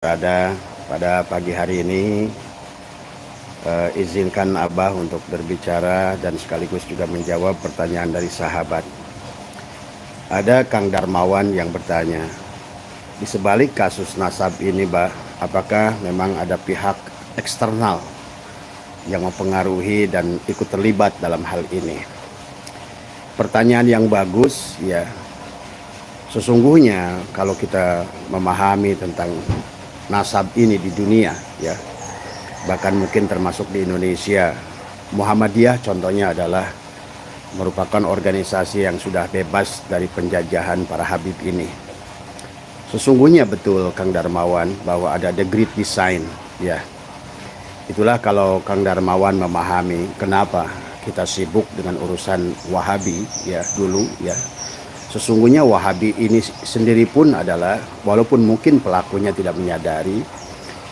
berada pada pagi hari ini. Izinkan Abah untuk berbicara dan sekaligus juga menjawab pertanyaan dari sahabat. Ada Kang Darmawan yang bertanya, di sebalik kasus nasab ini, Bah, apakah memang ada pihak eksternal yang mempengaruhi dan ikut terlibat dalam hal ini? Pertanyaan yang bagus, ya. Sesungguhnya kalau kita memahami tentang nasab ini di dunia, ya, bahkan mungkin termasuk di Indonesia, Muhammadiyah contohnya adalah merupakan organisasi yang sudah bebas dari penjajahan para habib ini. Sesungguhnya betul Kang Darmawan bahwa ada the great design, ya. Itulah kalau Kang Darmawan memahami kenapa kita sibuk dengan urusan Wahabi, ya, dulu, ya. Sesungguhnya Wahabi ini sendiri pun adalah, walaupun mungkin pelakunya tidak menyadari,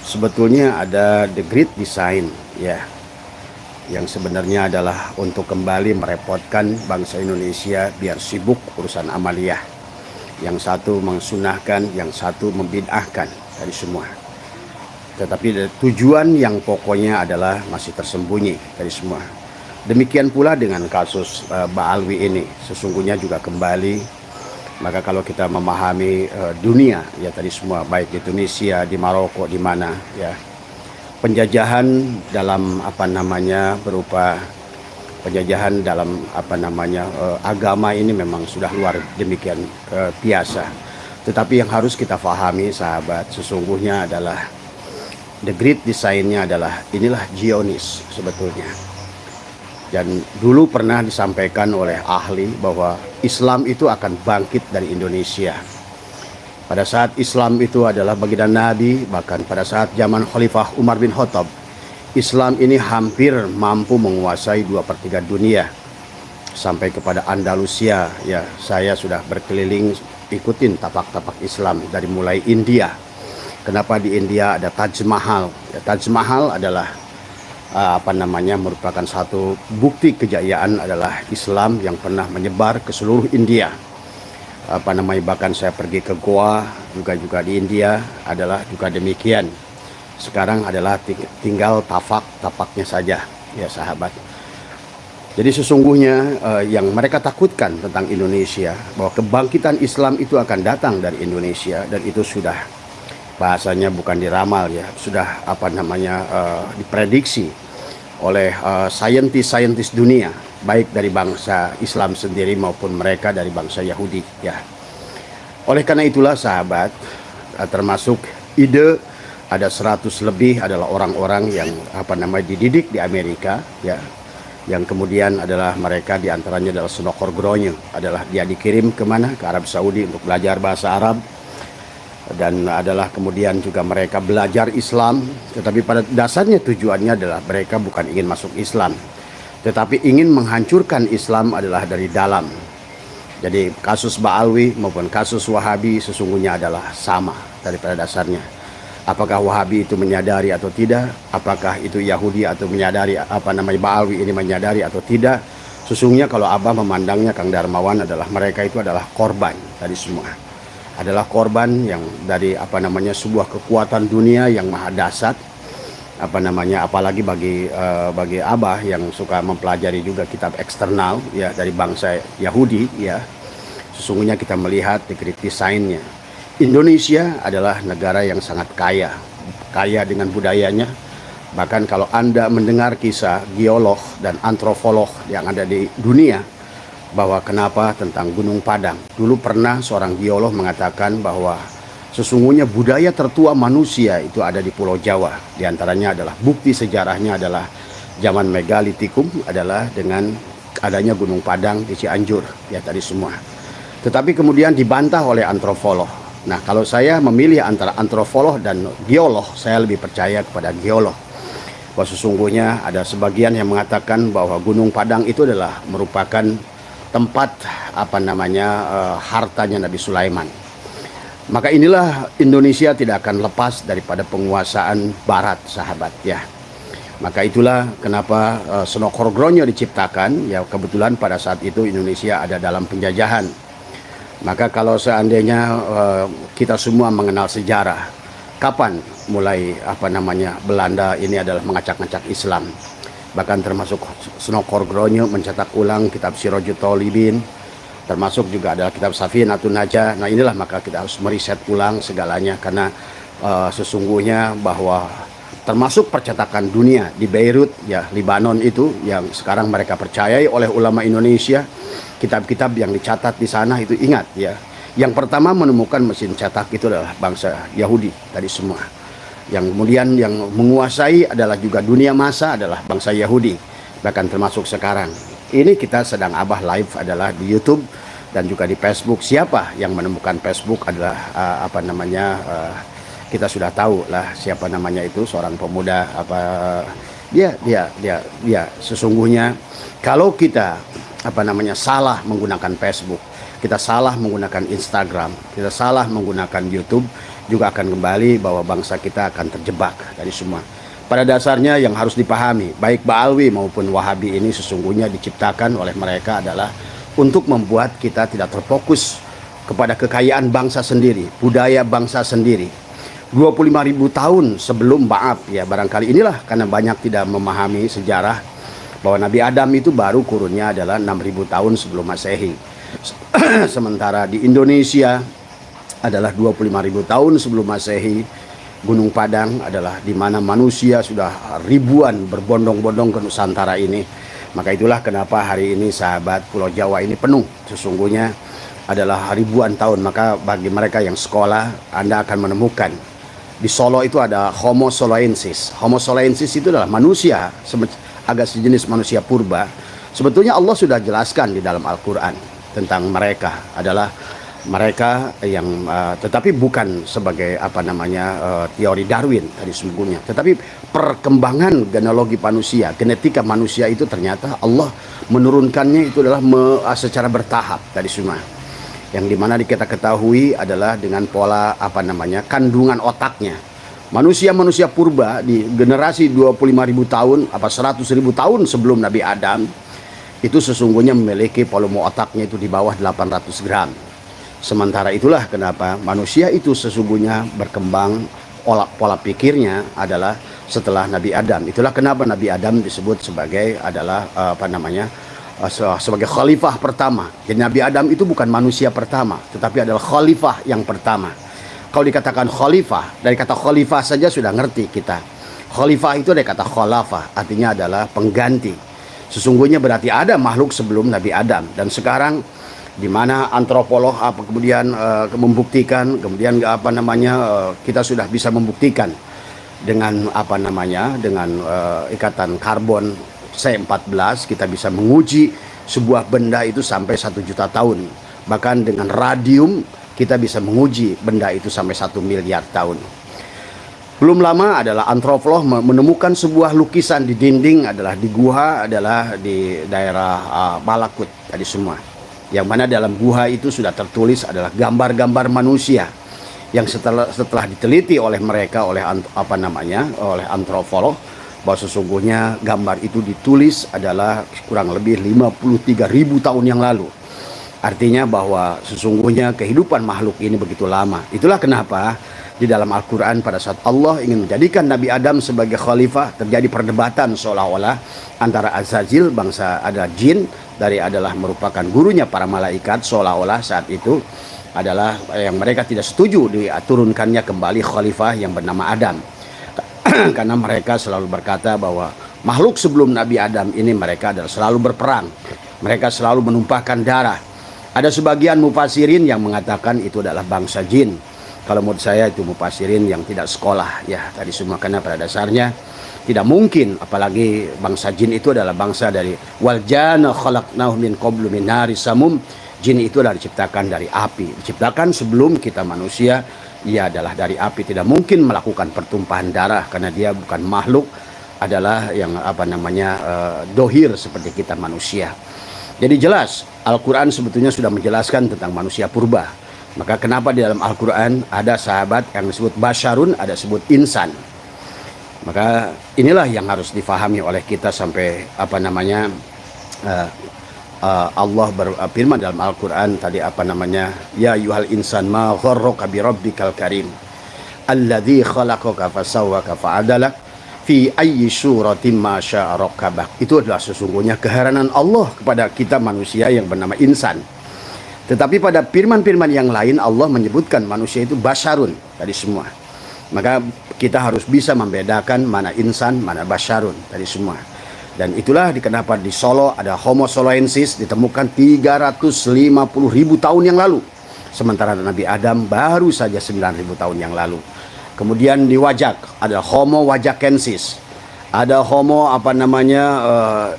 sebetulnya ada the great design, ya, yang sebenarnya adalah untuk kembali merepotkan bangsa Indonesia biar sibuk urusan amaliyah. Yang satu mengsunahkan, yang satu membid'ahkan dari semua. Tetapi tujuan yang pokoknya adalah masih tersembunyi dari semua. Demikian pula dengan kasus Ba'alwi ini, sesungguhnya juga kembali. Maka kalau kita memahami dunia, ya tadi semua, baik di Tunisia, di Maroko, di mana, ya, penjajahan dalam berupa penjajahan dalam agama ini memang sudah luar demikian biasa. Tetapi yang harus kita pahami, sahabat, sesungguhnya adalah the great design-nya adalah inilah Zionis sebetulnya. Dan dulu pernah disampaikan oleh ahli bahwa Islam itu akan bangkit dari Indonesia. Pada saat Islam itu adalah baginda Nabi, bahkan pada saat zaman Khalifah Umar bin Khattab, Islam ini hampir mampu menguasai 2/3 dunia. Sampai kepada Andalusia, ya, saya sudah berkeliling ikutin tapak-tapak Islam dari mulai India. Kenapa di India ada Taj Mahal? Ya, Taj Mahal adalah merupakan satu bukti kejayaan adalah Islam yang pernah menyebar ke seluruh India. Bahkan saya pergi ke Goa juga di India adalah juga demikian. Sekarang adalah tinggal tapaknya saja, ya sahabat. Jadi sesungguhnya yang mereka takutkan tentang Indonesia, bahwa kebangkitan Islam itu akan datang dari Indonesia, dan itu sudah bahasanya bukan diramal, ya, sudah diprediksi oleh saintis dunia, baik dari bangsa Islam sendiri maupun mereka dari bangsa Yahudi, ya. Oleh karena itulah sahabat, termasuk ide ada 100 lebih adalah orang-orang yang dididik di Amerika, ya, yang kemudian adalah mereka diantaranya adalah Snokor Gronyo, adalah dia dikirim kemana, ke Arab Saudi untuk belajar bahasa Arab. Dan adalah kemudian juga mereka belajar Islam, tetapi pada dasarnya tujuannya adalah mereka bukan ingin masuk Islam, tetapi ingin menghancurkan Islam adalah dari dalam. Jadi kasus Ba'alwi maupun kasus Wahabi sesungguhnya adalah sama daripada dasarnya. Apakah Wahabi itu menyadari atau tidak, apakah itu Yahudi atau menyadari Ba'alwi ini menyadari atau tidak, sesungguhnya kalau Abah memandangnya Kang Darmawan adalah mereka itu adalah korban dari semua. Adalah korban yang dari sebuah kekuatan dunia yang maha dahsyat, apalagi bagi Abah yang suka mempelajari juga kitab eksternal, ya, dari bangsa Yahudi, ya. Sesungguhnya kita melihat di great design-nya. Indonesia adalah negara yang sangat kaya dengan budayanya. Bahkan kalau Anda mendengar kisah geolog dan antropolog yang ada di dunia, bahwa kenapa tentang Gunung Padang. Dulu pernah seorang geolog mengatakan bahwa sesungguhnya budaya tertua manusia itu ada di Pulau Jawa. Di antaranya adalah bukti sejarahnya adalah zaman megalitikum adalah dengan adanya Gunung Padang di Cianjur, ya tadi semua. Tetapi kemudian dibantah oleh antropolog. Nah, kalau saya memilih antara antropolog dan geolog, saya lebih percaya kepada geolog. Bahwa sesungguhnya ada sebagian yang mengatakan bahwa Gunung Padang itu adalah merupakan tempat hartanya Nabi Sulaiman. Maka inilah Indonesia tidak akan lepas daripada penguasaan Barat, sahabat, ya. Maka itulah kenapa Snokor Gronyo diciptakan, ya, kebetulan pada saat itu Indonesia ada dalam penjajahan. Maka kalau seandainya kita semua mengenal sejarah, kapan mulai Belanda ini adalah mengacak-ngacak Islam. Bahkan termasuk Snokorgronyo mencetak ulang kitab Sirajul Talibin, termasuk juga adalah kitab Safinatun Najah. Nah inilah maka kita harus meriset ulang segalanya, karena sesungguhnya bahwa termasuk percetakan dunia di Beirut ya, Libanon itu yang sekarang mereka percayai oleh ulama Indonesia, kitab-kitab yang dicatat di sana itu, ingat ya, yang pertama menemukan mesin cetak itu adalah bangsa Yahudi tadi semua. Yang kemudian yang menguasai adalah juga dunia massa adalah bangsa Yahudi, bahkan termasuk sekarang ini kita sedang Abah live adalah di YouTube dan juga di Facebook. Siapa yang menemukan Facebook adalah kita sudah tahu lah siapa namanya itu, seorang pemuda dia sesungguhnya kalau kita salah menggunakan Facebook, kita salah menggunakan Instagram, kita salah menggunakan YouTube, juga akan kembali bahwa bangsa kita akan terjebak dari semua. Pada dasarnya yang harus dipahami, baik Ba'alwi maupun Wahabi ini sesungguhnya diciptakan oleh mereka adalah untuk membuat kita tidak terfokus kepada kekayaan bangsa sendiri, budaya bangsa sendiri. 25.000 tahun sebelum barangkali inilah karena banyak tidak memahami sejarah bahwa Nabi Adam itu baru kurunnya adalah 6.000 tahun sebelum Masehi. Sementara di Indonesia adalah 25.000 tahun sebelum Masehi. Gunung Padang adalah di mana manusia sudah ribuan berbondong-bondong ke Nusantara ini. Maka itulah kenapa hari ini sahabat Pulau Jawa ini penuh. Sesungguhnya adalah ribuan tahun. Maka bagi mereka yang sekolah, Anda akan menemukan di Solo itu ada Homo soloensis. Homo soloensis itu adalah manusia agak sejenis manusia purba. Sebetulnya Allah sudah jelaskan di dalam Al-Quran tentang mereka adalah mereka yang tetapi bukan sebagai teori Darwin tadi sesungguhnya, tetapi perkembangan genealogi manusia, genetika manusia itu ternyata Allah menurunkannya itu adalah secara bertahap tadi semua, yang dimana kita ketahui adalah dengan pola kandungan otaknya. Manusia purba di generasi 25.000 tahun 100.000 tahun sebelum Nabi Adam itu sesungguhnya memiliki volume otaknya itu di bawah 800 gram. Sementara itulah kenapa manusia itu sesungguhnya berkembang pola pikirnya adalah setelah Nabi Adam. Itulah kenapa Nabi Adam disebut sebagai sebagai khalifah pertama. Jadi Nabi Adam itu bukan manusia pertama, tetapi adalah khalifah yang pertama. Kalau dikatakan khalifah, dari kata khalifah saja sudah ngerti kita. Khalifah itu dari kata khalafah, artinya adalah pengganti. Sesungguhnya berarti ada makhluk sebelum Nabi Adam, dan sekarang di mana antropolog kemudian membuktikan, kemudian kita sudah bisa membuktikan dengan dengan ikatan karbon C14 kita bisa menguji sebuah benda itu sampai 1 juta tahun. Bahkan dengan radium kita bisa menguji benda itu sampai 1 miliar tahun. Belum lama adalah antropolog menemukan sebuah lukisan di dinding adalah di gua, adalah di daerah Balakut tadi semua. Yang mana dalam gua itu sudah tertulis adalah gambar-gambar manusia yang setelah diteliti oleh mereka oleh antropolog bahwa sesungguhnya gambar itu ditulis adalah kurang lebih 53.000 tahun yang lalu. Artinya bahwa sesungguhnya kehidupan makhluk ini begitu lama. Itulah kenapa di dalam Al-Quran pada saat Allah ingin menjadikan Nabi Adam sebagai khalifah, terjadi perdebatan seolah-olah antara Azazil, bangsa ada jin, adalah merupakan gurunya para malaikat, seolah-olah saat itu adalah yang mereka tidak setuju diturunkannya kembali khalifah yang bernama Adam. Karena mereka selalu berkata bahwa makhluk sebelum Nabi Adam ini mereka adalah selalu berperang, mereka selalu menumpahkan darah. Ada sebagian mufasirin yang mengatakan itu adalah bangsa jin. Kalau menurut saya itu mufasirin yang tidak sekolah ya tadi semua, karena pada dasarnya tidak mungkin, apalagi bangsa jin itu adalah bangsa dari wal janna khalaqnahu min qablu min nari samum. Jin itu adalah diciptakan dari api, diciptakan sebelum kita manusia, ia adalah dari api, tidak mungkin melakukan pertumpahan darah karena dia bukan makhluk, adalah yang dohir seperti kita manusia. Jadi jelas Al-Quran sebetulnya sudah menjelaskan tentang manusia purba. Maka kenapa di dalam Al-Quran ada sahabat yang disebut basyarun, ada disebut insan. Maka inilah yang harus difahami oleh kita sampai Allah berfirman dalam Al-Quran tadi ya ayyuhal insan ma gharraka bi rabbikal karim. alladzi khalaqaka fasawwaka fa'adalak fi ayyi suratin ma syaa rakkabak. Itu adalah sesungguhnya keheranan Allah kepada kita manusia yang bernama insan. Tetapi pada firman-firman yang lain Allah menyebutkan manusia itu basyarun tadi semua. Maka kita harus bisa membedakan mana insan, mana basyarun tadi semua. Dan itulah kenapa di Solo ada Homo soloensis ditemukan 350.000 tahun yang lalu. Sementara Nabi Adam baru saja 9.000 tahun yang lalu. Kemudian di Wajak ada Homo wajakensis, ada Homo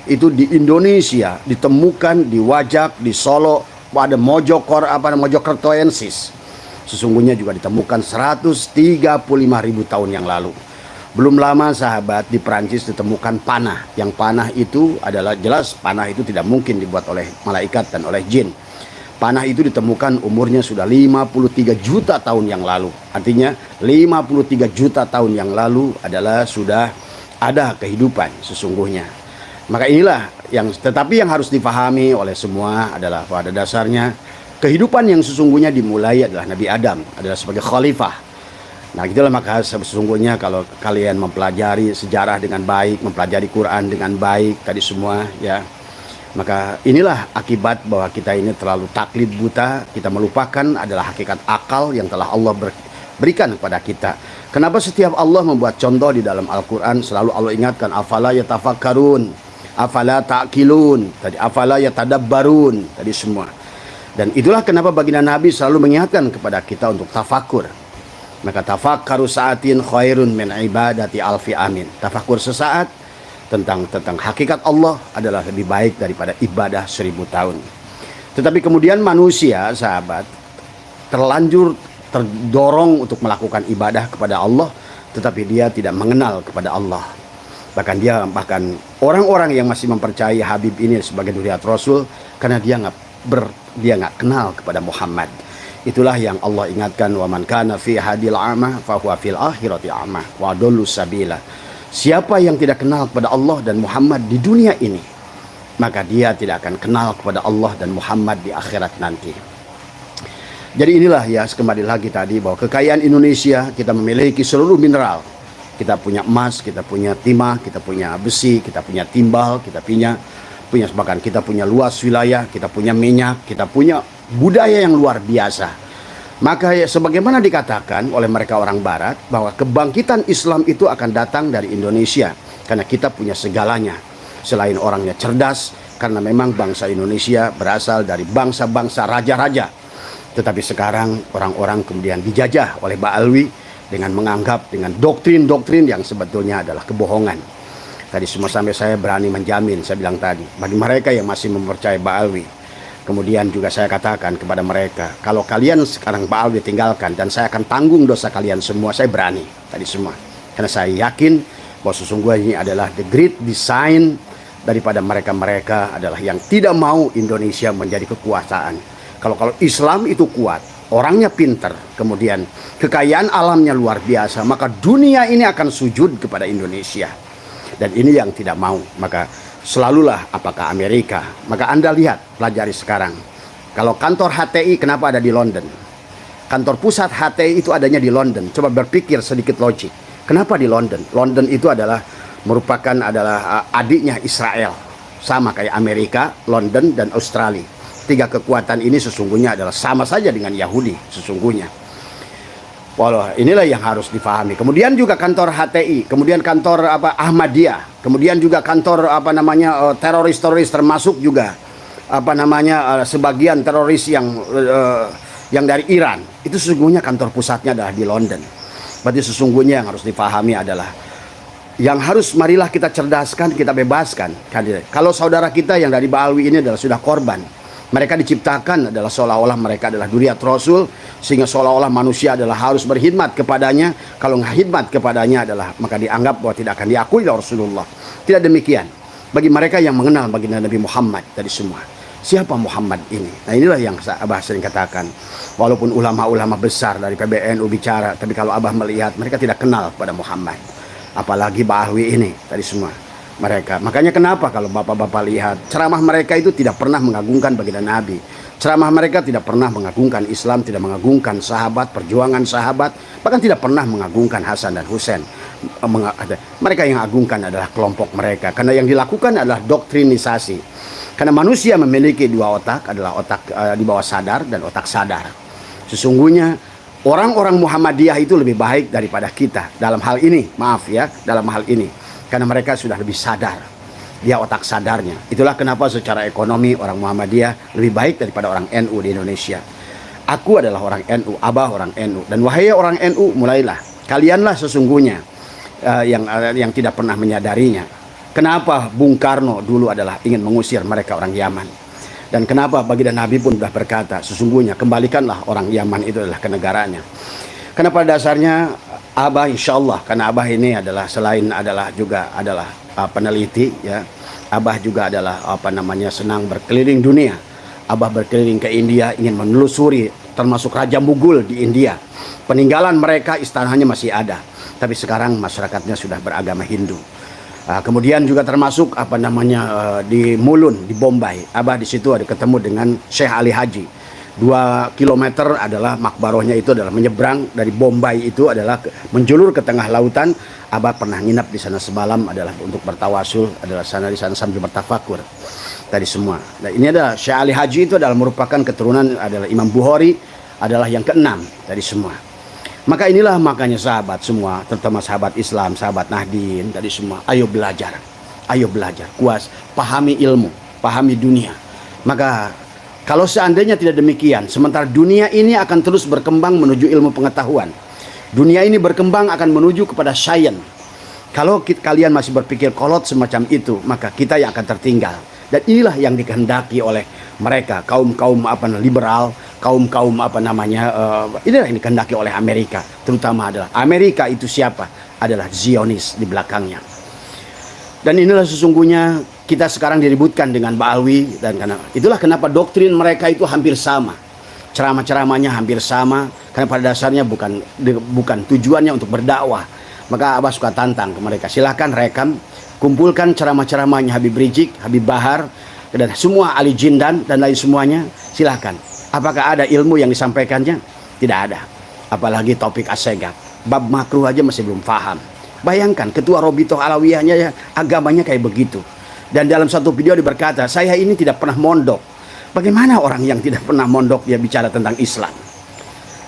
itu di Indonesia ditemukan di Wajak, di Solo, ada Mojokertoensis. Sesungguhnya juga ditemukan 135.000 tahun yang lalu. Belum lama sahabat di Perancis ditemukan panah. Yang panah itu adalah jelas panah itu tidak mungkin dibuat oleh malaikat dan oleh jin. Panah itu ditemukan umurnya sudah 53 juta tahun yang lalu. Artinya 53 juta tahun yang lalu adalah sudah ada kehidupan sesungguhnya. Maka inilah tetapi yang harus dipahami oleh semua adalah pada dasarnya kehidupan yang sesungguhnya dimulai adalah Nabi Adam, adalah sebagai khalifah. Nah, itulah maka sesungguhnya kalau kalian mempelajari sejarah dengan baik, mempelajari Quran dengan baik tadi semua ya. Maka inilah akibat bahwa kita ini terlalu taklid buta, kita melupakan adalah hakikat akal yang telah Allah berikan kepada kita. Kenapa setiap Allah membuat contoh di dalam Al-Quran selalu Allah ingatkan afala yatafakkarun, afala ta'qilun, tadi afala yatadabbarun, tadi semua. Dan itulah kenapa baginda Nabi selalu mengingatkan kepada kita untuk tafakur. Maka tafakkaru sa'atin khairun min ibadati alfi amin. Tafakur sesaat tentang hakikat Allah adalah lebih baik daripada ibadah 1000 tahun. Tetapi kemudian manusia, sahabat, terdorong untuk melakukan ibadah kepada Allah, tetapi dia tidak mengenal kepada Allah. Bahkan orang-orang yang masih mempercayai Habib ini sebagai duriat Rasul karena dia nggak kenal kepada Muhammad. Itulah yang Allah ingatkan, wa man kana fi hadil a'ma fa huwa fil akhirati a'ma wa adallu sabila. Siapa yang tidak kenal kepada Allah dan Muhammad di dunia ini, maka dia tidak akan kenal kepada Allah dan Muhammad di akhirat nanti. Jadi inilah ya, kembali lagi tadi bahwa kekayaan Indonesia, kita memiliki seluruh mineral. Kita punya emas, kita punya timah, kita punya besi, kita punya timbal, kita punya bahkan kita punya luas wilayah, kita punya minyak, kita punya budaya yang luar biasa. Maka ya, sebagaimana dikatakan oleh mereka orang barat bahwa kebangkitan Islam itu akan datang dari Indonesia karena kita punya segalanya. Selain orangnya cerdas, karena memang bangsa Indonesia berasal dari bangsa-bangsa raja-raja. Tetapi sekarang orang-orang kemudian dijajah oleh Ba'alwi dengan menganggap dengan doktrin-doktrin yang sebetulnya adalah kebohongan. Tadi semua sampai saya berani menjamin, saya bilang tadi, bagi mereka yang masih mempercayai Ba'alwi. Kemudian juga saya katakan kepada mereka, kalau kalian sekarang Ba'alwi tinggalkan dan saya akan tanggung dosa kalian semua, saya berani tadi semua. Karena saya yakin bahwa sesungguhnya ini adalah the great design daripada mereka-mereka adalah yang tidak mau Indonesia menjadi kekuasaan. Kalau Islam itu kuat, orangnya pintar, kemudian kekayaan alamnya luar biasa, maka dunia ini akan sujud kepada Indonesia. Dan ini yang tidak mau, maka selalulah apakah Amerika. Maka Anda lihat, pelajari sekarang. Kalau kantor HTI kenapa ada di London? Kantor pusat HTI itu adanya di London. Coba berpikir sedikit logik. Kenapa di London? London itu merupakan adiknya Israel. Sama kayak Amerika, London, dan Australia. Tiga kekuatan ini sesungguhnya adalah sama saja dengan Yahudi sesungguhnya. Walau inilah yang harus difahami. Kemudian juga kantor HTI, kemudian kantor Ahmadiyah, kemudian juga kantor teroris-teroris, termasuk juga sebagian teroris yang dari Iran. Itu sesungguhnya kantor pusatnya adalah di London. Berarti sesungguhnya yang harus difahami adalah yang harus marilah kita cerdaskan, kita bebaskan. Kalau saudara kita yang dari Ba'alwi ini adalah sudah korban. Mereka diciptakan adalah seolah-olah mereka adalah duriat Rasul, sehingga seolah-olah manusia adalah harus berkhidmat kepadanya. Kalau nggak khidmat kepadanya adalah maka dianggap bahwa tidak akan diakui oleh Rasulullah. Tidak demikian. Bagi mereka yang mengenal baginda Nabi Muhammad dari semua. Siapa Muhammad ini? Nah inilah yang Abah sering katakan. Walaupun ulama-ulama besar dari PBNU bicara, tapi kalau Abah melihat mereka tidak kenal pada Muhammad. Apalagi Ba'alwi ini tadi semua. Mereka. Makanya kenapa kalau bapak-bapak lihat ceramah mereka itu tidak pernah mengagungkan baginda Nabi, Ceramah mereka tidak pernah mengagungkan Islam, tidak mengagungkan sahabat, perjuangan sahabat, bahkan tidak pernah mengagungkan Hasan dan Husain. Mereka yang agungkan adalah kelompok mereka, karena yang dilakukan adalah doktrinisasi. Karena manusia memiliki dua otak, adalah otak di bawah sadar dan otak sadar. Sesungguhnya orang-orang Muhammadiyah itu lebih baik daripada kita dalam hal ini, maaf ya, dalam hal ini, karena mereka sudah lebih sadar. Dia otak sadarnya. Itulah kenapa secara ekonomi orang Muhammadiyah lebih baik daripada orang NU di Indonesia. Aku adalah orang NU, Abah orang NU, dan wahai orang NU, mulailah. Kalianlah sesungguhnya yang tidak pernah menyadarinya. Kenapa Bung Karno dulu adalah ingin mengusir mereka orang Yaman, dan kenapa baginda Nabi pun sudah berkata, sesungguhnya kembalikanlah orang Yaman itu adalah ke negaranya. Karena pada dasarnya Abah insya Allah, karena Abah ini adalah selain adalah juga adalah peneliti ya, Abah juga adalah senang berkeliling dunia. Abah berkeliling ke India, ingin menelusuri termasuk Raja Mughul di India. Peninggalan mereka istananya masih ada, tapi sekarang masyarakatnya sudah beragama Hindu. Kemudian juga termasuk di Mulun di Bombay. Abah di situ ada ketemu dengan Syekh Ali Haji. 2 kilometer adalah makbarohnya, itu adalah menyeberang dari Bombay, itu adalah menjulur ke tengah lautan. Abah pernah nginap di sana semalam adalah untuk bertawasul, adalah di sana sambil bertafakur tadi semua. Nah, ini adalah Syekh Ali Haji, itu adalah merupakan keturunan adalah Imam Bukhari, adalah yang ke-6 tadi semua. Maka inilah makanya sahabat semua, terutama sahabat Islam, sahabat Nahdien tadi semua, ayo belajar, kuas, pahami ilmu, pahami dunia. Maka kalau seandainya tidak demikian, sementara dunia ini akan terus berkembang menuju ilmu pengetahuan. Dunia ini berkembang akan menuju kepada sains. Kalau kalian masih berpikir kolot semacam itu, maka kita yang akan tertinggal. Dan inilah yang dikehendaki oleh mereka, kaum-kaum liberal, kaum-kaum inilah yang dikehendaki oleh Amerika. Terutama adalah Amerika itu siapa? Adalah Zionis di belakangnya. Dan inilah sesungguhnya kita sekarang diributkan dengan Ba'alwi, dan karena itulah kenapa doktrin mereka itu hampir sama. Ceramah-ceramahnya hampir sama, karena pada dasarnya bukan tujuannya untuk berdakwah. Maka Abah suka tantang ke mereka, silahkan rekam, kumpulkan ceramah-ceramahnya Habib Rizik, Habib Bahar, dan semua Ali Jindan dan lain semuanya, silahkan. Apakah ada ilmu yang disampaikannya? Tidak ada. Apalagi topik as-segaf, bab makruh aja masih belum paham. Bayangkan ketua Robitoh Alawiyahnya ya, agamanya kayak begitu. Dan dalam satu video dia berkata, saya ini tidak pernah mondok. Bagaimana orang yang tidak pernah mondok dia bicara tentang Islam?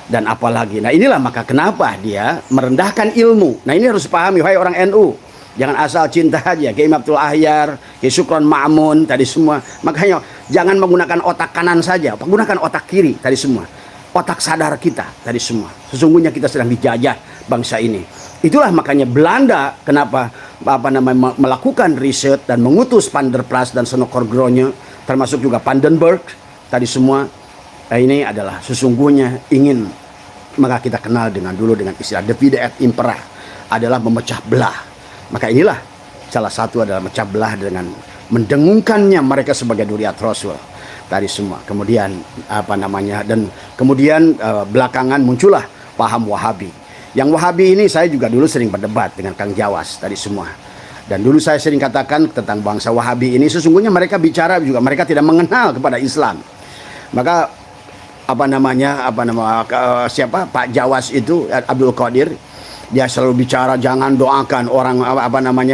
Dan apalagi, nah inilah maka kenapa dia merendahkan ilmu. Nah ini harus pahami, wahai orang NU. Jangan asal cinta aja, Kiai Abdul Ahyar, Kiai Syukron Ma'mun, tadi semua. Makanya jangan menggunakan otak kanan saja, gunakan otak kiri, tadi semua. Otak sadar kita, tadi semua. Sesungguhnya kita sedang dijajah bangsa ini. Itulah makanya Belanda kenapa melakukan riset dan mengutus Van der Plas dan Senokorgronya, termasuk juga Vandenberg tadi semua. Nah, ini adalah sesungguhnya ingin, maka kita kenal dengan istilah divide et impera, adalah memecah belah. Maka inilah salah satu adalah memecah belah dengan mendengungkannya mereka sebagai duriat Rasul tadi semua. Kemudian dan kemudian belakangan muncullah paham Wahabi. Yang Wahabi ini saya juga dulu sering berdebat dengan Kang Jawas tadi semua. Dan dulu saya sering katakan tentang bangsa Wahabi ini, sesungguhnya mereka bicara juga mereka tidak mengenal kepada Islam. Maka Pak Jawas itu Abdul Qadir, dia selalu bicara jangan doakan orang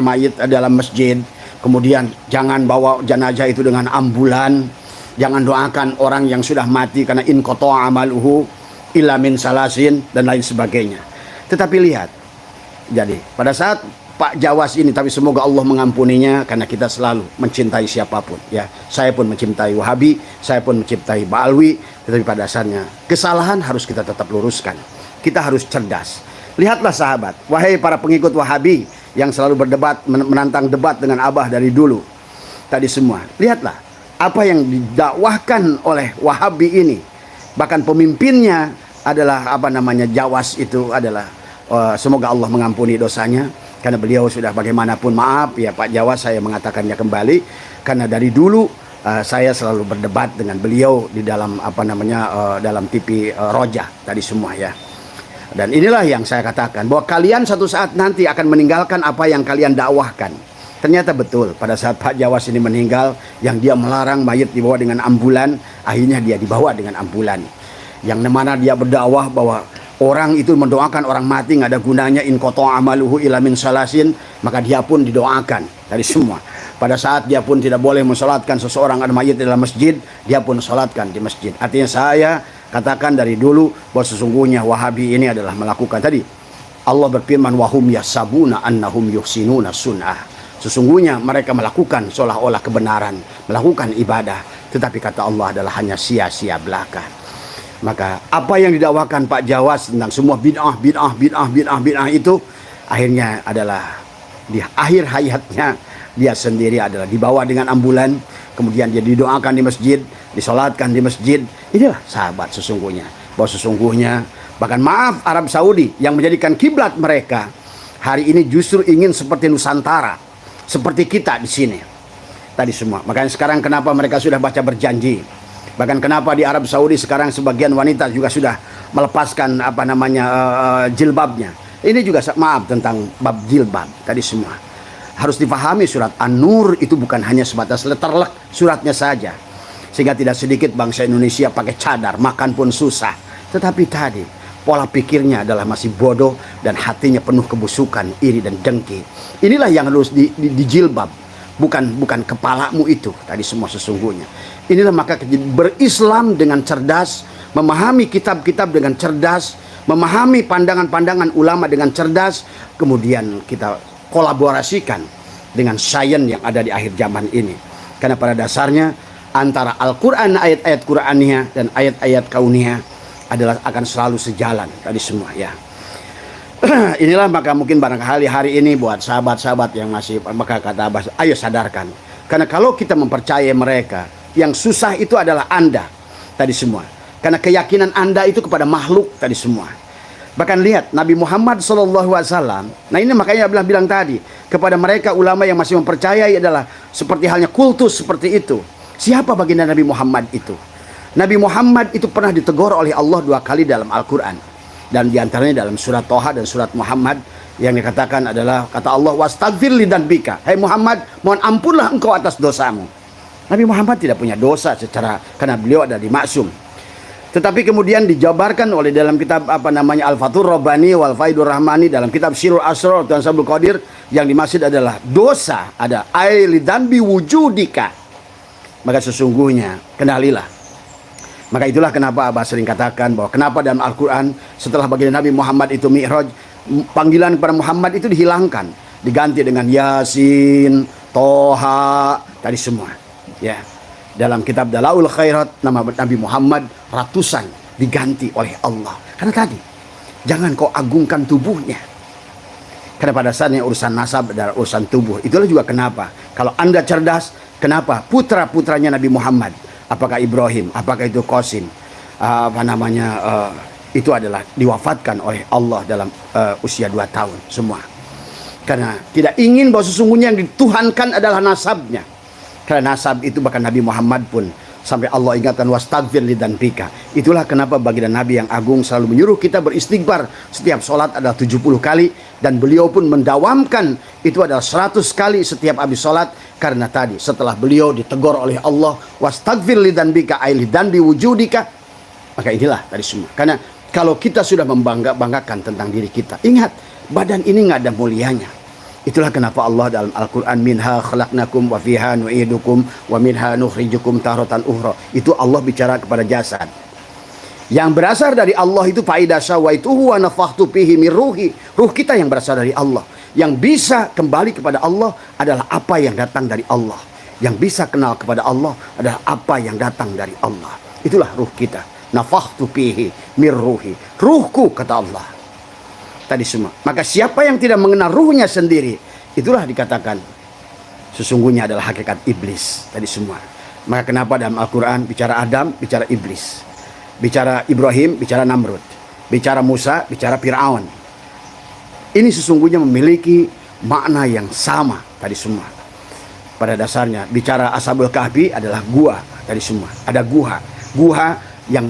mayit dalam masjid, kemudian jangan bawa jenazah itu dengan ambulan, jangan doakan orang yang sudah mati karena in qata'a amaluhu illa min salasin dan lain sebagainya. Tetapi lihat, jadi pada saat Pak Jawas ini, tapi semoga Allah mengampuninya, karena kita selalu mencintai siapapun ya. Saya pun mencintai Wahabi, saya pun mencintai Ba'alwi, tetapi pada dasarnya kesalahan harus kita tetap luruskan. Kita harus cerdas. Lihatlah sahabat, wahai para pengikut Wahabi yang selalu berdebat, menantang debat dengan Abah dari dulu tadi semua. Lihatlah apa yang didakwahkan oleh Wahabi ini. Bahkan pemimpinnya adalah Jawas itu adalah semoga Allah mengampuni dosanya, karena beliau sudah bagaimanapun, maaf ya Pak Jawas, saya mengatakannya kembali, karena dari dulu saya selalu berdebat dengan beliau di dalam dalam TV Roja tadi semua ya. Dan inilah yang saya katakan, bahwa kalian satu saat nanti akan meninggalkan apa yang kalian dakwahkan. Ternyata betul pada saat Pak Jawas ini meninggal, yang dia melarang mayat dibawa dengan ambulan, akhirnya dia dibawa dengan ambulan. Yang mana dia berdakwah bahwa orang itu mendoakan orang mati nggak ada gunanya, in qata'a amaluhu illa min salasin, maka dia pun didoakan dari semua. Pada saat dia pun tidak boleh mensolatkan seseorang ada mayat di dalam masjid, dia pun solatkan di masjid. Artinya saya katakan dari dulu bahwa sesungguhnya Wahabi ini adalah melakukan tadi. Allah berfirman, wahum yasabuna annahum yuhsinuna sun'ah. Sesungguhnya mereka melakukan seolah-olah kebenaran, melakukan ibadah, tetapi kata Allah adalah hanya sia-sia belaka. Maka apa yang didakwakan Pak Jawas tentang semua bid'ah itu akhirnya adalah di akhir hayatnya dia sendiri adalah dibawa dengan ambulan, kemudian dia didoakan di masjid, disolatkan di masjid. Inilah sahabat sesungguhnya. Bahwa sesungguhnya bahkan maaf Arab Saudi yang menjadikan kiblat mereka hari ini justru ingin seperti Nusantara, seperti kita di sini tadi semua. Makanya sekarang kenapa mereka sudah baca berjanji, bahkan kenapa di Arab Saudi sekarang sebagian wanita juga sudah melepaskan jilbabnya. Ini juga maaf tentang bab jilbab tadi semua. Harus dipahami surat An-Nur itu bukan hanya sebatas letterlek suratnya saja, sehingga tidak sedikit bangsa Indonesia pakai cadar, makan pun susah. Tetapi tadi pola pikirnya adalah masih bodoh dan hatinya penuh kebusukan, iri dan dengki. Inilah yang harus dijilbab, bukan kepalamu itu tadi semua sesungguhnya. Inilah maka berislam dengan cerdas, memahami kitab-kitab dengan cerdas, memahami pandangan-pandangan ulama dengan cerdas, kemudian kita kolaborasikan dengan sains yang ada di akhir zaman ini. Karena pada dasarnya antara Al-Quran, ayat-ayat Qur'annya dan ayat-ayat kauniyah adalah akan selalu sejalan tadi semua ya. Inilah maka mungkin barangkali hari ini buat sahabat-sahabat yang masih, maka kata Abbas, ayo sadarkan. Karena kalau kita mempercayai mereka, yang susah itu adalah Anda tadi semua. Karena keyakinan Anda itu kepada makhluk tadi semua. Bahkan lihat Nabi Muhammad SAW. Nah ini makanya bilang tadi kepada mereka ulama yang masih mempercayai adalah seperti halnya kultus seperti itu. Siapa baginda Nabi Muhammad itu? Nabi Muhammad itu pernah ditegur oleh Allah 2 kali dalam Al-Quran. Dan diantaranya dalam surat Toha dan surat Muhammad yang dikatakan adalah kata Allah, wastagfir lidzambika. Hai Muhammad, mohon ampunlah engkau atas dosamu. Nabi Muhammad tidak punya dosa secara, karena beliau adalah maksum. Tetapi kemudian dijabarkan oleh dalam kitab Al-Fathur Rabbani wal Faidur Rahmani, dalam kitab Syirul Asrar dan Sabul Qadir, yang dimaksud adalah dosa ada ailidan biwujudika. Maka sesungguhnya kenalilah. Maka itulah kenapa Abah sering katakan bahwa kenapa dalam Al-Quran setelah baginda Nabi Muhammad itu Mi'raj, panggilan kepada Muhammad itu dihilangkan, diganti dengan Yasin, Toha, tadi semua ya. Dalam kitab Dalaul Khairat nama Nabi Muhammad ratusan diganti oleh Allah. Karena tadi jangan kau agungkan tubuhnya. Karena pada dasarnya urusan nasab adalah urusan tubuh. Itulah juga kenapa kalau Anda cerdas, kenapa putra-putranya Nabi Muhammad, apakah Ibrahim, apakah itu Qasim, itu adalah diwafatkan oleh Allah dalam usia 2 tahun semua. Karena tidak ingin bahwa sesungguhnya yang dituhankan adalah nasabnya. Karena nasab itu bahkan Nabi Muhammad pun sampai Allah ingatkan wastagfir lidzambika. Itulah kenapa baginda Nabi yang agung selalu menyuruh kita beristighfar setiap sholat adalah 70 kali, dan beliau pun mendawamkan itu adalah 100 kali setiap habis sholat. Karena tadi setelah beliau ditegur oleh Allah wastagfir lidzambika ay lidzambi wujudika, maka inilah tadi semua. Karena kalau kita sudah membanggakan tentang diri kita, ingat badan ini nggak ada mulianya. Itulah kenapa Allah dalam Al-Quran minha khalaqnakum wa fiha nu'idukum wa minha nukhrijukum taratan ukhra. Itu Allah bicara kepada jasad. Yang berasal dari Allah itu faida sawaituhu wa nafakhtu fihi min ruhi. Ruh kita yang berasal dari Allah. Yang bisa kembali kepada Allah adalah apa yang datang dari Allah. Yang bisa kenal kepada Allah adalah apa yang datang dari Allah. Itulah ruh kita. Nafakhtu fihi min ruhi. Ruhku kata Allah. Tadi semua. Maka siapa yang tidak mengenal ruhnya sendiri, itulah dikatakan sesungguhnya adalah hakikat iblis. Tadi semua. Maka kenapa dalam Al-Quran bicara Adam, bicara iblis, bicara Ibrahim, bicara Namrud, bicara Musa, bicara Fir'aun. Ini sesungguhnya memiliki makna yang sama tadi semua. Pada dasarnya bicara Ashabul Kahfi adalah gua tadi semua. Ada guha yang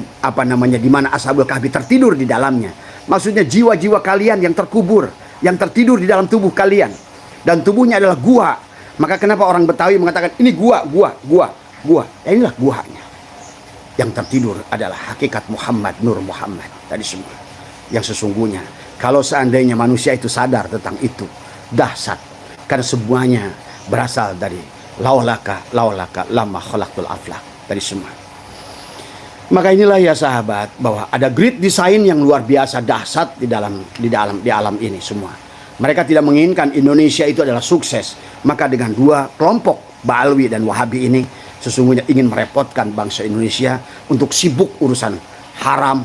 di mana Ashabul Kahfi tertidur di dalamnya. Maksudnya jiwa-jiwa kalian yang terkubur, yang tertidur di dalam tubuh kalian. Dan tubuhnya adalah gua. Maka kenapa orang Betawi mengatakan ini gua. Ya inilah guanya. Yang tertidur adalah hakikat Muhammad, Nur Muhammad tadi semua. Yang sesungguhnya kalau seandainya manusia itu sadar tentang itu, dahsyat. Karena semuanya berasal dari laulaka lama khalaqtul aflak tadi semua. Maka inilah ya sahabat, bahwa ada great design yang luar biasa dahsyat di alam ini semua. Mereka tidak menginginkan Indonesia itu adalah sukses. Maka dengan dua kelompok Ba'alwi dan Wahabi ini sesungguhnya ingin merepotkan bangsa Indonesia untuk sibuk urusan haram,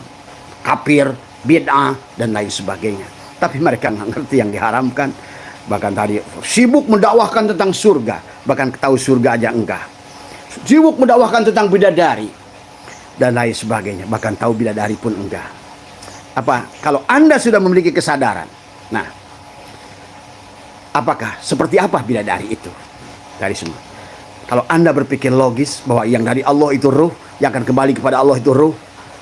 kafir, bid'ah dan lain sebagainya. Tapi mereka nggak ngerti yang diharamkan. Bahkan tadi sibuk mendakwahkan tentang surga, bahkan tahu surga aja enggak. Sibuk mendakwahkan tentang bidadari dan lain sebagainya, bahkan tahu bidadari pun enggak. Apa kalau Anda sudah memiliki kesadaran? Nah, apakah seperti apa bidadari itu? Dari semua. Kalau Anda berpikir logis bahwa yang dari Allah itu ruh, yang akan kembali kepada Allah itu ruh,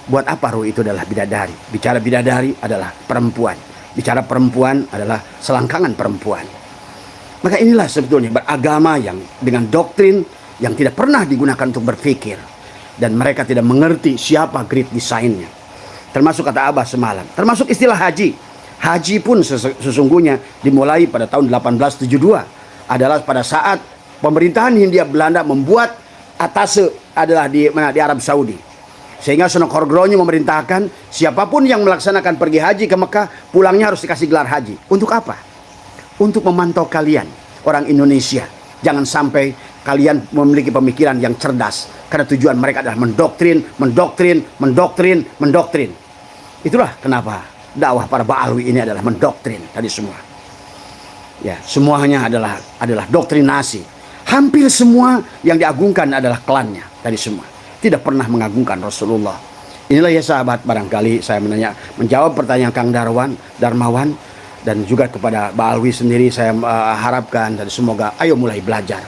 buat apa ruh itu adalah bidadari? Bicara bidadari adalah perempuan. Bicara perempuan adalah selangkangan perempuan. Maka inilah sebetulnya beragama yang dengan doktrin yang tidak pernah digunakan untuk berpikir. Dan mereka tidak mengerti siapa great design-nya. Termasuk kata Abah semalam. Termasuk istilah haji. Haji pun sesungguhnya dimulai pada tahun 1872. Adalah pada saat pemerintahan Hindia Belanda membuat atase adalah di Arab Saudi. Sehingga Sunan Kudus memerintahkan siapapun yang melaksanakan pergi haji ke Mekah, pulangnya harus dikasih gelar haji. Untuk apa? Untuk memantau kalian, orang Indonesia. Jangan sampai kalian memiliki pemikiran yang cerdas. Karena tujuan mereka adalah mendoktrin. Itulah kenapa dakwah para Ba'alwi ini adalah mendoktrin tadi semua. Ya, semuanya adalah doktrinasi. Hampir semua yang diagungkan adalah klannya tadi semua. Tidak pernah mengagungkan Rasulullah. Inilah ya sahabat, barangkali saya menjawab pertanyaan Kang Darmawan dan juga kepada Ba'alwi sendiri saya harapkan dan semoga ayo mulai belajar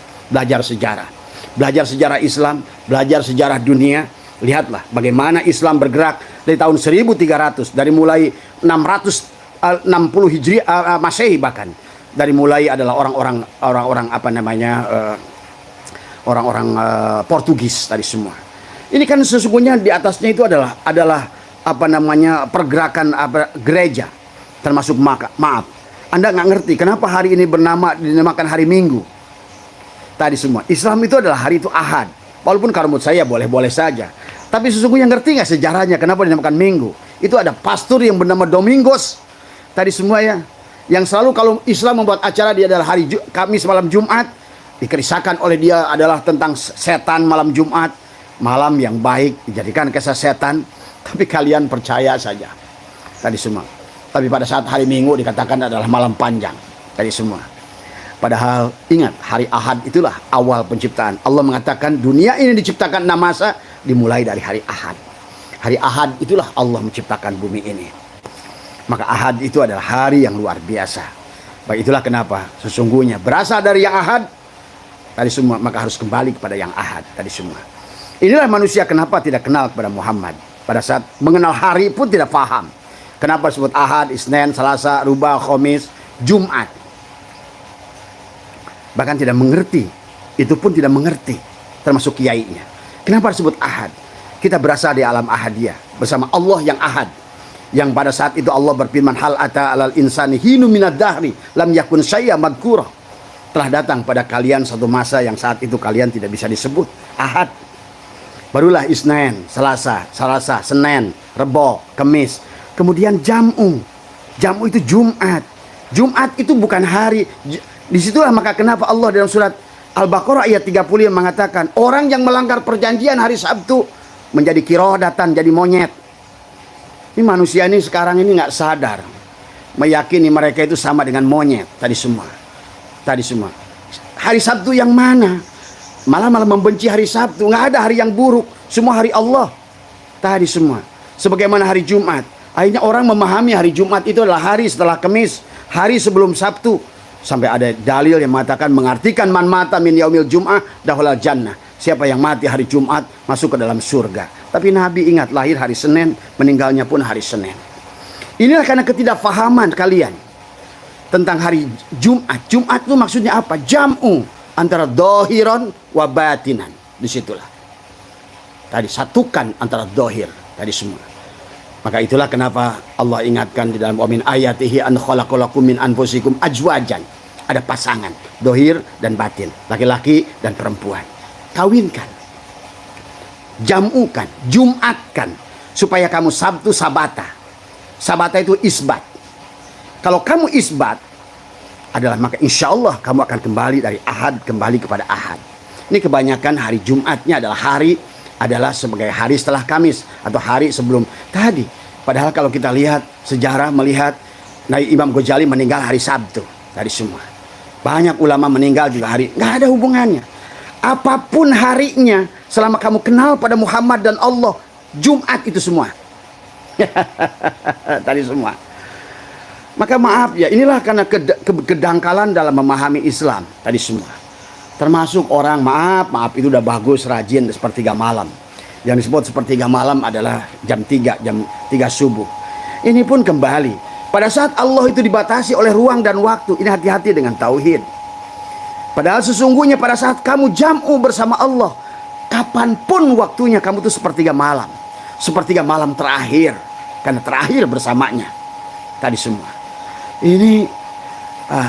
sejarah. Belajar sejarah Islam, belajar sejarah dunia. Lihatlah bagaimana Islam bergerak dari tahun 1300, dari mulai 660 Hijri Masehi, bahkan dari mulai adalah orang-orang Portugis tadi semua. Ini kan sesungguhnya di atasnya itu adalah pergerakan gereja, termasuk maaf. Anda nggak ngerti kenapa hari ini dinamakan hari Minggu. Tadi semua Islam itu adalah hari itu Ahad. Walaupun kalau menurut saya boleh-boleh saja. Tapi sesungguhnya ngerti nggak sejarahnya kenapa dinamakan Minggu? Itu ada pastor yang bernama Domingos. Tadi semua ya, yang selalu kalau Islam membuat acara dia adalah hari Kamis malam Jumat, dikerisakan oleh dia adalah tentang setan malam Jumat. Malam yang baik dijadikan kisah setan, tapi kalian percaya saja tadi semua. Tapi pada saat hari Minggu dikatakan adalah malam panjang tadi semua. Padahal ingat, hari Ahad itulah awal penciptaan. Allah mengatakan dunia ini diciptakan 6 masa dimulai dari hari Ahad. Hari Ahad itulah Allah menciptakan bumi ini. Maka Ahad itu adalah hari yang luar biasa. Baik, itulah kenapa sesungguhnya berasal dari yang Ahad tadi semua, maka harus kembali kepada yang Ahad tadi semua. Inilah manusia kenapa tidak kenal kepada Muhammad. Pada saat mengenal hari pun tidak paham. Kenapa disebut Ahad, Isnin, Selasa, Rubah, Khamis, Jumat. Bahkan tidak mengerti. Itu pun tidak mengerti. Termasuk kiainya. Kenapa disebut Ahad? Kita berasal di alam Ahadiyah. Bersama Allah yang Ahad. Yang pada saat itu Allah berfirman, Hal ata alal insani hinu minad dahri lam yakun syai'a madhkura. Telah datang pada kalian satu masa yang saat itu kalian tidak bisa disebut Ahad. Barulah Isnin, Selasa, Senin, Rebo, Kamis. Kemudian Jam'u. Jam'u itu Jumat. Jumat itu bukan hari. Disitulah maka kenapa Allah dalam surat Al-Baqarah ayat 30 yang mengatakan orang yang melanggar perjanjian hari Sabtu menjadi kirodatan, jadi monyet. Ini manusia ini sekarang ini nggak sadar. Meyakini mereka itu sama dengan monyet. Tadi semua. Hari Sabtu yang mana? Malah membenci hari Sabtu. Nggak ada hari yang buruk. Semua hari Allah. Tadi semua. Sebagaimana hari Jumat. Akhirnya orang memahami hari Jumat itu adalah hari setelah Kamis. Hari sebelum Sabtu. Sampai ada dalil yang mengatakan mengartikan man mata min yaumil jum'ah dahulal jannah. Siapa yang mati hari Jumat masuk ke dalam surga. Tapi Nabi ingat lahir hari Senin. Meninggalnya pun hari Senin. Inilah karena ketidakfahaman kalian. Tentang hari Jumat. Jumat itu maksudnya apa? Jam'u. antara dohiron wa batinan. Disitulah tadi satukan antara dohir tadi semua. Maka itulah kenapa Allah ingatkan di dalam wa min ayatihi an khalaqalakum min anfusikum azwajan. Ada pasangan dohir dan batin, laki-laki dan perempuan. Kawinkan, jamukan, jumatkan, supaya kamu Sabtu sabata. Sabata itu isbat. Kalau kamu isbat adalah, maka insya Allah kamu akan kembali dari ahad kembali kepada ahad. Ini kebanyakan hari Jumatnya adalah sebagai hari setelah Kamis atau hari sebelum tadi. Padahal kalau kita lihat sejarah, melihat Imam Ghazali meninggal hari Sabtu tadi semua. Banyak ulama meninggal juga hari, nggak ada hubungannya. Apapun harinya, selama kamu kenal pada Muhammad dan Allah, Jumat itu semua. Tadi semua. Maka maaf ya, inilah karena kedangkalan dalam memahami Islam tadi semua. Termasuk orang maaf itu udah bagus, rajin sepertiga malam. Yang disebut sepertiga malam adalah jam 3 subuh. Ini pun kembali. Pada saat Allah itu dibatasi oleh ruang dan waktu, ini hati-hati dengan tauhid. Padahal sesungguhnya pada saat kamu jam'u bersama Allah, kapanpun waktunya kamu itu sepertiga malam. Sepertiga malam terakhir, karena terakhir bersamanya. Tadi semua. Ini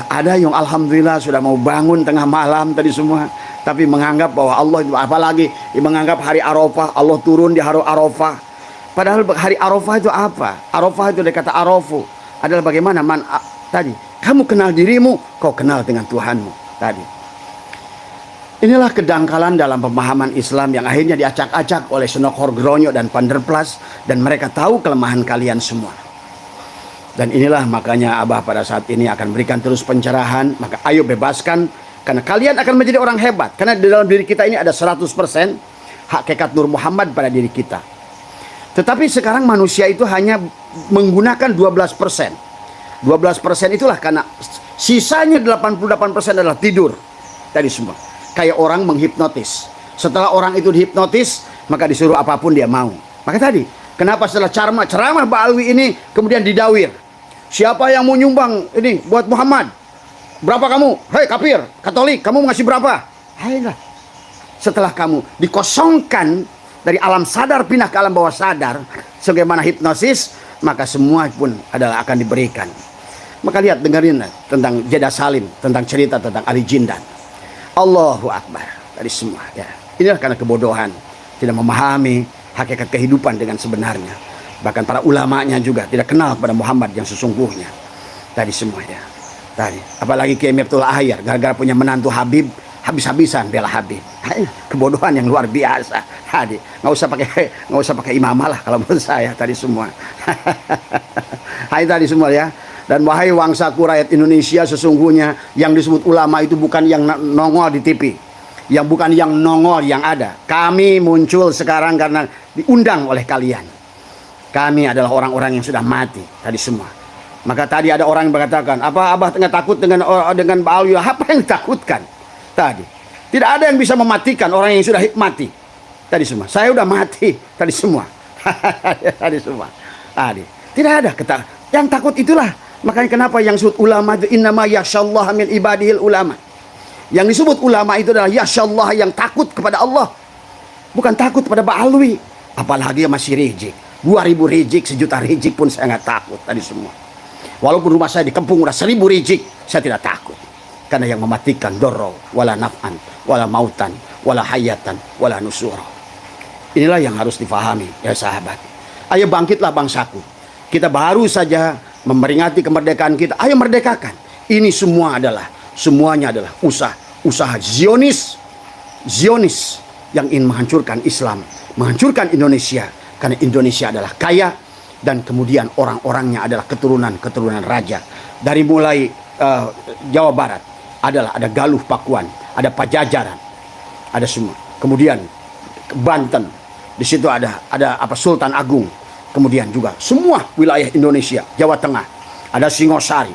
ada yang alhamdulillah sudah mau bangun tengah malam tadi semua, tapi menganggap bahwa Allah itu, apalagi menganggap hari Arafah, Allah turun di hari Arafah. Padahal hari Arafah itu apa? Arafah itu dari kata arafu, adalah bagaimana tadi kamu kenal dirimu, kau kenal dengan Tuhanmu tadi. Inilah kedangkalan dalam pemahaman Islam yang akhirnya diacak-acak oleh Senok Horgronyo dan Van der Plas, dan mereka tahu kelemahan kalian semua. Dan inilah makanya Abah pada saat ini akan berikan terus pencerahan. Maka ayo bebaskan, karena kalian akan menjadi orang hebat. Karena di dalam diri kita ini ada 100% hakikat Nur Muhammad pada diri kita. Tetapi sekarang manusia itu hanya menggunakan 12%. 12% itulah karena sisanya 88% adalah tidur. Tadi semua. Kayak orang menghipnotis. Setelah orang itu dihipnotis, maka disuruh apapun dia mau. Maka tadi, kenapa setelah ceramah Ba'alwi ini kemudian didawir? Siapa yang mau nyumbang ini buat Muhammad? Berapa kamu? Hei kafir, Katolik, kamu mau ngasih berapa? Ayolah. Setelah kamu dikosongkan dari alam sadar pindah ke alam bawah sadar, sebagaimana hipnosis, maka semua pun adalah akan diberikan. Maka lihat, dengerin tentang Jeddah Salim, tentang cerita tentang Ali Jindan. Allahu Akbar. Dari semua ya. Inilah karena kebodohan, tidak memahami hakikat kehidupan dengan sebenarnya. Bahkan para ulamanya juga tidak kenal pada Muhammad yang sesungguhnya. Tadi semua ya. Tadi, apalagi Kiai Miftahul Ahyar, gara-gara punya menantu Habib, habis-habisan bela Habib. Kebodohan yang luar biasa. Tadi, nggak usah pakai imamah lah kalau menurut saya tadi semua. Hai tadi semua ya. Dan wahai wangsaku rakyat Indonesia, sesungguhnya yang disebut ulama itu bukan yang nongol di TV, yang bukan yang nongol yang ada. Kami muncul sekarang karena diundang oleh kalian. Kami adalah orang-orang yang sudah mati tadi semua. Maka tadi ada orang yang mengatakan, apa Abah tengah takut dengan Ba'alwi? Apa yang ditakutkan? Tadi tidak ada yang bisa mematikan orang yang sudah mati. Tadi semua. Saya udah mati tadi semua. Tadi semua. Tadi tidak ada yang takut itulah. Makanya kenapa yang disebut ulama itu innama yakhsyallaha min ibadihil ulama. Yang disebut ulama itu adalah yakhsyallah, yang takut kepada Allah. Bukan takut pada Ba'alwi. Apalagi masih rijik. 2000 rijik, 1.000.000 rijik pun saya nggak takut tadi semua. Walaupun rumah saya dikepung udah 1000 rijik, saya tidak takut. Karena yang mematikan dorro, wala naf'an, wala mautan, wala hayatan, wala nusura. Inilah yang harus difahami ya sahabat. Ayo bangkitlah bangsaku. Kita baru saja memperingati kemerdekaan kita. Ayo merdekakan. Ini semuanya adalah usaha Zionis yang ingin menghancurkan Islam, menghancurkan Indonesia. Karena Indonesia adalah kaya, dan kemudian orang-orangnya adalah keturunan raja. Dari mulai Jawa Barat ada Galuh Pakuan, ada Pajajaran, ada semua. Kemudian Banten, di situ ada Sultan Agung. Kemudian juga semua wilayah Indonesia, Jawa Tengah, ada Singosari.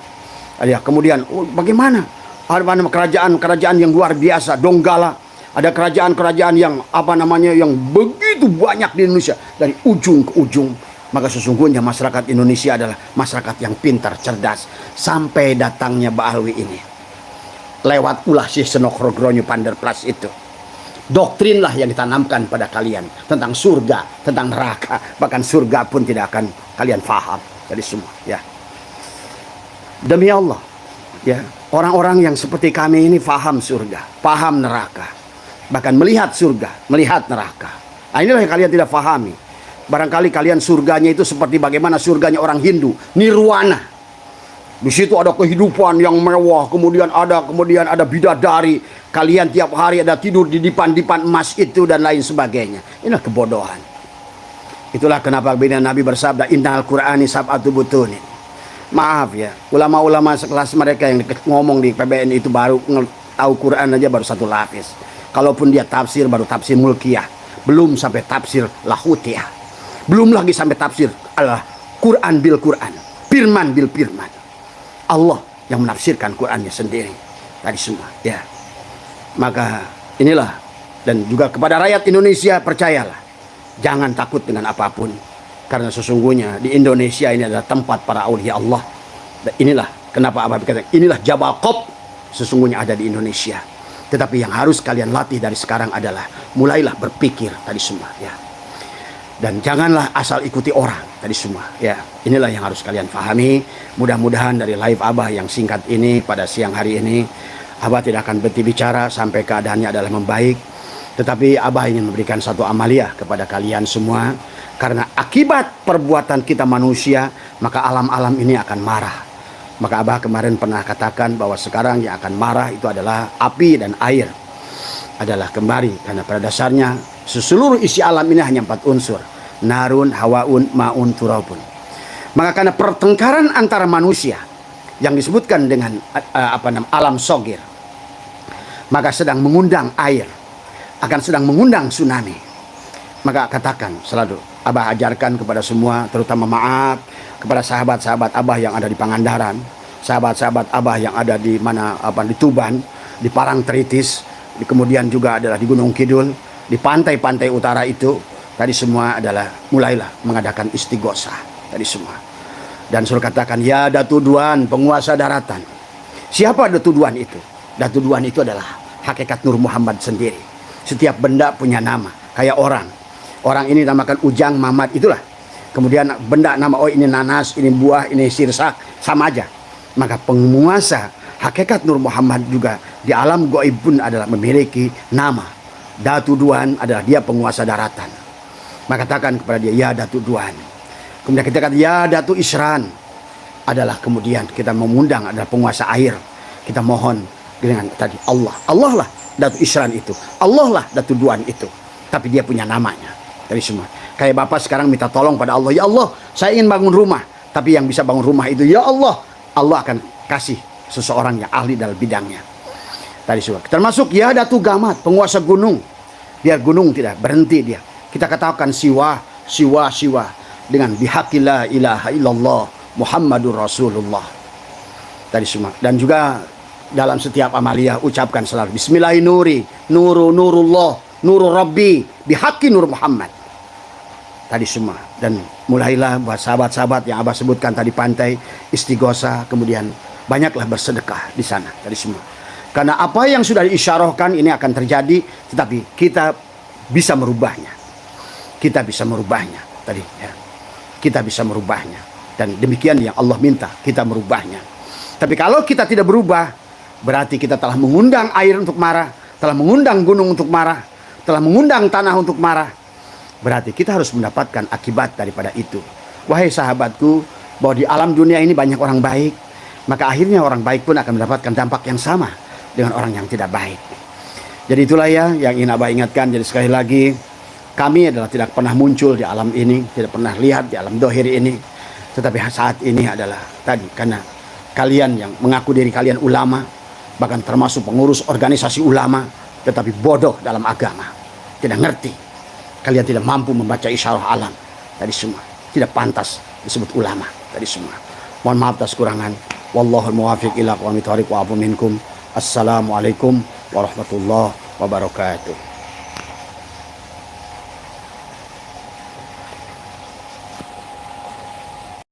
Ada kemudian bagaimana? Ada kerajaan-kerajaan yang luar biasa, Donggala. Ada kerajaan-kerajaan yang yang begitu banyak di Indonesia dari ujung ke ujung. Maka sesungguhnya masyarakat Indonesia adalah masyarakat yang pintar, cerdas, sampai datangnya Ba'alwi ini. lewat ulah si senokrogonyo panderplas itu. Doktrinlah yang ditanamkan pada kalian tentang surga, tentang neraka. Bahkan surga pun tidak akan kalian faham dari semua, ya. Demi Allah, ya, orang-orang yang seperti kami ini faham surga, paham neraka, bahkan melihat surga, melihat neraka. Nah, inilah yang kalian tidak fahami. Barangkali kalian surganya itu seperti bagaimana surganya orang Hindu, nirwana. Di situ ada kehidupan yang mewah, kemudian ada bidadari. Kalian tiap hari ada tidur di dipan-dipan emas itu dan lain sebagainya. Inilah kebodohan. Itulah kenapa Nabi bersabda, innal Qur'ani sab'atu butunin. Maaf ya, ulama-ulama sekelas mereka yang ngomong di PBN itu baru tahu Quran aja baru satu lapis. Kalaupun dia tafsir baru tafsir mulkiyah, belum sampai tafsir lahutiyah. Belum lagi sampai tafsir Quran bil Quran, firman bil firman. Allah yang menafsirkan Qurannya sendiri tadi semua, ya. Maka inilah, dan juga kepada rakyat Indonesia, percayalah, jangan takut dengan apapun, karena sesungguhnya di Indonesia ini adalah tempat para aulia Allah. Dan inilah kenapa Abah berkata, inilah Jabal Qop sesungguhnya ada di Indonesia. Tetapi yang harus kalian latih dari sekarang adalah mulailah berpikir tadi semua, ya. Dan janganlah asal ikuti orang tadi semua, ya. Inilah yang harus kalian pahami. Mudah-mudahan dari live Abah yang singkat ini pada siang hari ini, Abah tidak akan berhenti bicara sampai keadaannya adalah membaik. Tetapi Abah ingin memberikan satu amalia kepada kalian semua. Karena akibat perbuatan kita manusia, maka alam-alam ini akan marah. Maka Abah kemarin pernah katakan bahwa sekarang yang akan marah itu adalah api dan air. Adalah kembali, karena pada dasarnya seluruh isi alam ini hanya 4 unsur. Narun, hawaun, maun, turabun. Maka karena pertengkaran antara manusia yang disebutkan dengan alam sogir, maka sedang mengundang air, akan sedang mengundang tsunami. Maka katakan selalu, Abah ajarkan kepada semua, terutama maaf kepada sahabat-sahabat Abah yang ada di Pangandaran, sahabat-sahabat Abah yang ada di di Tuban, di Parangtritis, kemudian juga adalah di Gunung Kidul, di pantai-pantai utara itu. Tadi semua adalah mulailah mengadakan istighosah tadi semua. Dan suruh katakan, ya Datu Duan, penguasa daratan. Siapa Datu Duan itu? Datu Duan itu adalah hakikat Nur Muhammad sendiri. Setiap benda punya nama, kayak orang. Orang ini namakan Ujang, Mamat, itulah. Kemudian benda nama, oh ini nanas, ini buah, ini sirsak, sama aja. Maka penguasa hakikat Nur Muhammad juga di alam gaib pun adalah memiliki nama. Datu Duan adalah dia penguasa daratan. Maka katakan kepada dia, ya Datu Duan. Kemudian kita katakan, ya Datu Isran. Adalah kemudian kita mengundang adalah penguasa air. Kita mohon dengan tadi Allah. Allah lah Datu Isran itu. Allah lah Datu Duan itu. Tapi dia punya namanya. Dari semua. Kayak Bapak sekarang minta tolong pada Allah. Ya Allah, saya ingin bangun rumah. Tapi yang bisa bangun rumah itu, ya Allah. Allah akan kasih seseorang yang ahli dalam bidangnya. Tadi semua. Termasuk ya Datu Gamat, penguasa gunung. Biar gunung tidak berhenti dia. Kita katakan siwa dengan bihaqi la ilaha illallah Muhammadur Rasulullah. Tadi semua. Dan juga dalam setiap amalia ucapkan selalu Bismillahirrahmanirrahim, nurullah, nurul rabbi, bihaqi nur Muhammad. Tadi semua. Dan mulailah buat sahabat-sahabat yang Abah sebutkan tadi pantai, istighosah, kemudian banyaklah bersedekah di sana. Tadi semua. Karena apa yang sudah diisyarahkan ini akan terjadi, tetapi kita bisa merubahnya. Kita bisa merubahnya tadi, ya. Kita bisa merubahnya, dan demikian yang Allah minta kita merubahnya. Tapi kalau kita tidak berubah, berarti kita telah mengundang air untuk marah, telah mengundang gunung untuk marah, telah mengundang tanah untuk marah. Berarti kita harus mendapatkan akibat daripada itu. Wahai sahabatku, bahwa di alam dunia ini banyak orang baik, maka akhirnya orang baik pun akan mendapatkan dampak yang sama dengan orang yang tidak baik. Jadi itulah ya yang ingin Abah ingatkan. Jadi sekali lagi, kami adalah tidak pernah muncul di alam ini, tidak pernah lihat di alam dohir ini. Tetapi saat ini adalah tadi, karena kalian yang mengaku diri kalian ulama, bahkan termasuk pengurus organisasi ulama, tetapi bodoh dalam agama, tidak ngerti. Kalian tidak mampu membaca isyarah alam. Tadi semua tidak pantas disebut ulama. Tadi semua. Mohon maaf atas kurangan. Wallahul muwaffiq ila aqwamit thoriq wa afu minkum. Assalamualaikum warahmatullahi wabarakatuh.